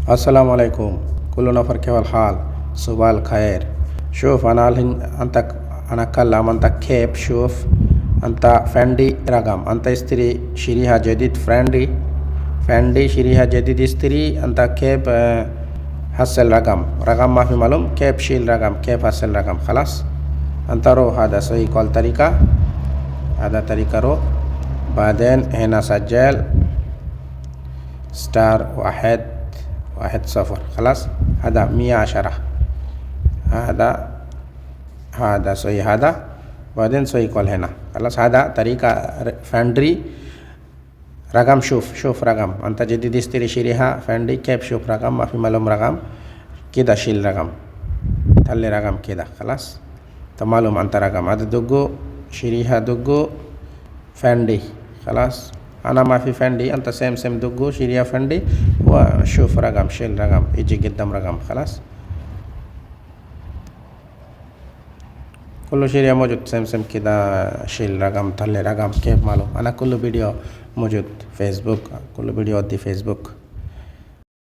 السلام عليكم. كل نفر كيف الحال؟ صباح الخير. شوف أنا أتكلم أنت كيف. شوف أنت فندي رقم أنت استري شريها جديد فندي شريها جديد استري أنت كيف حصل رقم ما في معلوم كيف شيل رقم كيف حصل رقم خلاص. أنت رو هذا صحيح كل طريقة هذا طريقة رو بعدين هنا سجل ستار 110 خلاص. هذا 110 هذا سوي هذا بعدين سوي كل هنا خلاص. هذا طريقة فندري رقم. شوف رقم أنت جديد اشتري شريها فندي كيف شوف رقم ما في معلوم رقم كده شيل رقم تلي رقم كده خلاص. معلوم أنت رقم هذا دقو شريها دقو فندي خلاص. أنا ما في فندي أنت سيم دقو شريها فندي وشوف رقم شيل رقم يجي قدام رقم خلاص. كل شيء موجود سيم كده شيل رقم تلي رقم كيف معلوم. أنا كل فيديو موجود فيسبوك كل فيديو دي فيسبوك.